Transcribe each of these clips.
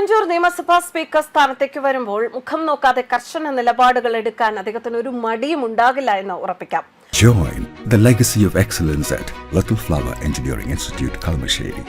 തിരുവഞ്ചൂർ നിയമസഭാ സ്പീക്കർ സ്ഥാനത്തേക്ക് വരുമ്പോൾ മുഖം നോക്കാതെ കർശന നിലപാടുകൾ എടുക്കാൻ അദ്ദേഹത്തിന് ഒരു മടിയും ഉണ്ടാകില്ല എന്ന് ഉറപ്പിക്കാം. Join the legacy of excellence at Little Flower Engineering Institute, Kalmasheri.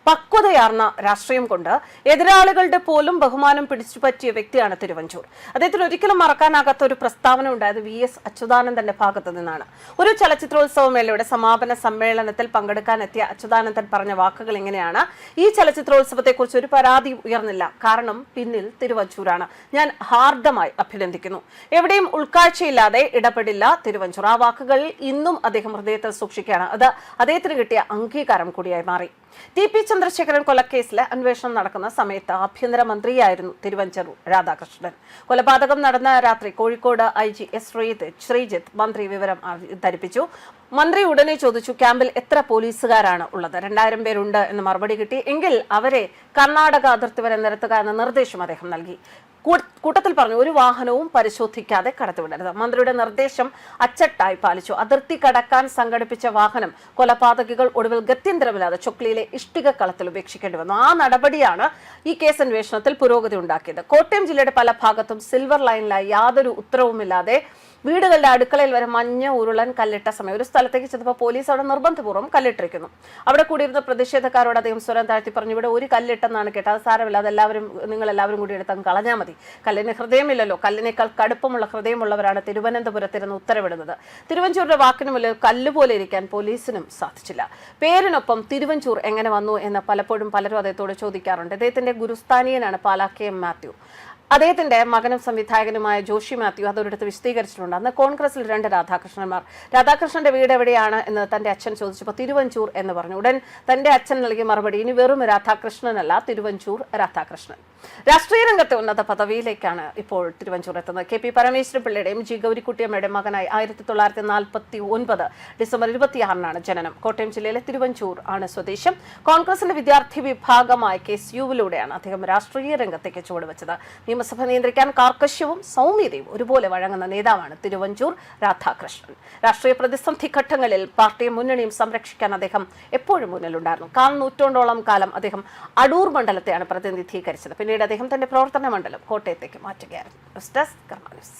പക്വതയാർന്ന രാഷ്ട്രീയം കൊണ്ട് എതിരാളികളുടെ പോലും ബഹുമാനം പിടിച്ചുപറ്റിയ വ്യക്തിയാണ് തിരുവഞ്ചൂർ. അദ്ദേഹത്തിന് ഒരിക്കലും മറക്കാനാകാത്ത ഒരു പ്രസ്താവന ഉണ്ടായത് VS അച്യുതാനന്ദന്റെ ഭാഗത്തു നിന്നാണ്. ഒരു ചലച്ചിത്രോത്സവ മേളയുടെ സമാപന സമ്മേളനത്തിൽ പങ്കെടുക്കാനെത്തിയ അച്യുതാനന്ദൻ പറഞ്ഞ വാക്കുകൾ ഇങ്ങനെയാണ്: ഈ ചലച്ചിത്രോത്സവത്തെക്കുറിച്ച് ഒരു പരാതി ഉയർന്നില്ല, കാരണം പിന്നിൽ തിരുവഞ്ചൂരാണ്. ഞാൻ ഹാർദമായി അഭിനന്ദിക്കുന്നു. എവിടെയും ഉൾക്കാഴ്ചയില്ലാതെ ഇടപെടില്ല തിരുവഞ്ചൂർ. ആ വാക്കുകൾ ഇന്നും അദ്ദേഹം ഹൃദയത്തിൽ സൂക്ഷിക്കുകയാണ്. അത് അദ്ദേഹത്തിന് കിട്ടിയ അംഗീകാരം കൂടിയായി മാറി. TP ചന്ദ്രശേഖരൻ കൊലക്കേസിലെ അന്വേഷണം നടക്കുന്ന സമയത്ത് ആഭ്യന്തരമന്ത്രിയായിരുന്നു തിരുവഞ്ചൂർ രാധാകൃഷ്ണൻ. കൊലപാതകം നടന്ന രാത്രി കോഴിക്കോട് IG S ശ്രീജിത്ത് മന്ത്രി വിവരം ധരിപ്പിച്ചു. മന്ത്രി ഉടനെ ചോദിച്ചു, ക്യാമ്പിൽ എത്ര പോലീസുകാരാണ് ഉള്ളത്? 2000 പേരുണ്ട് എന്ന് മറുപടി കിട്ടി. എങ്കിൽ അവരെ കർണാടക അതിർത്തി വരെ നിരത്തുക എന്ന നിർദ്ദേശം അദ്ദേഹം നൽകി. കൂട്ടത്തിൽ പറഞ്ഞു, ഒരു വാഹനവും പരിശോധിക്കാതെ കടത്തിവിടരുത്. മന്ത്രിയുടെ നിർദ്ദേശം അച്ചട്ടായി പാലിച്ചു. അതിർത്തി കടക്കാൻ സംഘടിപ്പിച്ച വാഹനം കൊലപാതകികൾ ഒടുവിൽ ഗത്യന്തരമില്ലാതെ ചൊക്ലിയിലെ ഇഷ്ടിക കളത്തിൽ ഉപേക്ഷിക്കേണ്ടി വന്നു. ആ നടപടിയാണ് ഈ കേസ് അന്വേഷണത്തിൽ പുരോഗതി ഉണ്ടാക്കിയത്. കോട്ടയം ജില്ലയുടെ പല ഭാഗത്തും സിൽവർ ലൈനിലായി യാതൊരു ഉത്തരവുമില്ലാതെ വീടുകളുടെ അടുക്കളയിൽ വരെ മഞ്ഞ ഉരുളൻ കല്ലിട്ട സമയം ഒരു സ്ഥലത്തേക്ക് ചെന്നപ്പോൾ പോലീസ് അവിടെ നിർബന്ധപൂർവ്വം കല്ലിട്ടിരിക്കുന്നു. അവിടെ കൂടിയിരുന്ന പ്രതിഷേധക്കാരോട് അദ്ദേഹം സ്വരം താഴ്ത്തി പറഞ്ഞു, ഇവിടെ ഒരു കല്ലിട്ടെന്നാണ് കേട്ടത്, അത് സാരമില്ല, നിങ്ങൾ എല്ലാവരും കൂടി എടുത്തങ്ങ് കളഞ്ഞാൽ മതി. കല്ലിന് ഹൃദയമില്ലല്ലോ, കല്ലിനേക്കാൾ കടുപ്പമുള്ള ഹൃദയമുള്ളവരാണ് തിരുവനന്തപുരത്തിരുന്ന് ഉത്തരവിടുന്നത്. തിരുവഞ്ചൂരിന്റെ വാക്കിന് മുന്നിൽ കല്ലുപോലെ ഇരിക്കാൻ പോലീസിനും സാധിച്ചില്ല. പേരിനൊപ്പം തിരുവഞ്ചൂർ എങ്ങനെ വന്നു എന്ന് പലപ്പോഴും പലരും അദ്ദേഹത്തോട് ചോദിക്കാറുണ്ട്. അദ്ദേഹത്തിന്റെ ഗുരുസ്ഥാനീയനാണ് പാലാ KM മാത്യു. അദ്ദേഹത്തിന്റെ മകനും സംവിധായകനുമായ ജോഷി മാത്യു അതൊരിടത്ത് വിശദീകരിച്ചിട്ടുണ്ട്. അന്ന് കോൺഗ്രസിൽ 2 രാധാകൃഷ്ണന്മാർ. രാധാകൃഷ്ണന്റെ വീട് എവിടെയാണ് എന്ന് തന്റെ അച്ഛൻ ചോദിച്ചപ്പോൾ തിരുവഞ്ചൂർ എന്ന് പറഞ്ഞു. ഉടൻ തന്റെ അച്ഛൻ നൽകിയ മറുപടി, ഇനി വെറും രാധാകൃഷ്ണനല്ല, തിരുവഞ്ചൂർ രാധാകൃഷ്ണൻ. രാഷ്ട്രീയ രംഗത്തെ ഉന്നത പദവിയിലേക്കാണ് ഇപ്പോൾ തിരുവഞ്ചൂർ എത്തുന്നത്. KP പരമേശ്വരൻ പിള്ളയുടെയും G ഗൗരിക്കുട്ടിയമ്മയുടെ മകനായി 1949 ഡിസംബർ 26-നാണ് ജനനം. കോട്ടയം ജില്ലയിലെ തിരുവഞ്ചൂർ ആണ് സ്വദേശം. കോൺഗ്രസിന്റെ വിദ്യാർത്ഥി വിഭാഗമായ KSUവിലൂടെയാണ് അദ്ദേഹം രാഷ്ട്രീയ രംഗത്തേക്ക് ചുവടുവെച്ചത്. നിയമസഭ നിയന്ത്രിക്കാൻ കാർക്കശ്യവും സൗമ്യതയും ഒരുപോലെ വഴങ്ങുന്ന നേതാവാണ് തിരുവഞ്ചൂർ രാധാകൃഷ്ണൻ. രാഷ്ട്രീയ പ്രതിസന്ധി ഘട്ടങ്ങളിൽ പാർട്ടിയും മുന്നണിയും സംരക്ഷിക്കാൻ അദ്ദേഹം എപ്പോഴും മുന്നിലുണ്ടായിരുന്നു. 4 നൂറ്റാണ്ടോളം കാലം അദ്ദേഹം അടൂർ മണ്ഡലത്തെയാണ് പ്രതിനിധീകരിച്ചത്. പിന്നീട് അദ്ദേഹം തന്റെ പ്രവർത്തന മണ്ഡലം കോട്ടയത്തേക്ക് മാറ്റുകയായിരുന്നു. ന്യൂസ് ഡെസ്ക് കർമ്മ ന്യൂസ്.